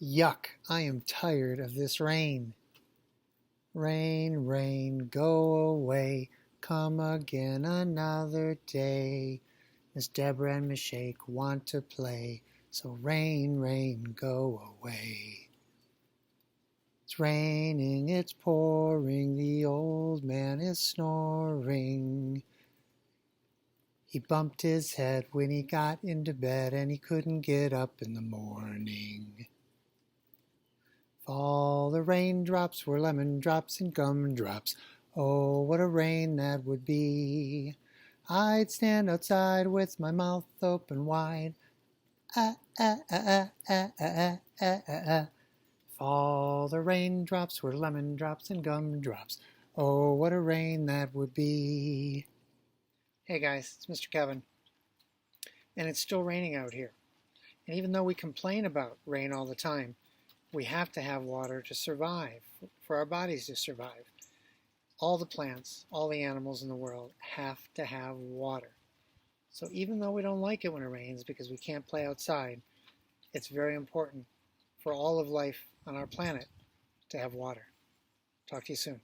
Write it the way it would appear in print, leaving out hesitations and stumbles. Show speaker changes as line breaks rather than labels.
Yuck, I am tired of this rain. Rain, rain, go away, come again another day. Miss Deborah and Miss Shake want to play, so rain, rain, go away. It's raining, it's pouring, the old man is snoring. He bumped his head when he got into bed and he couldn't get up in the morning. If all the raindrops were lemon drops and gumdrops, oh, what a rain that would be. I'd stand outside with my mouth open wide. Ah, ah, ah, ah, ah, ah, ah, ah, ah. If all the raindrops were lemon drops and gumdrops, oh, what a rain that would be. Hey guys, it's Mr. Kevin, and it's still raining out here. And even though we complain about rain all the time, we have to have water to survive, for our bodies to survive. All the plants, all the animals in the world have to have water. So even though we don't like it when it rains because we can't play outside, it's very important for all of life on our planet to have water. Talk to you soon.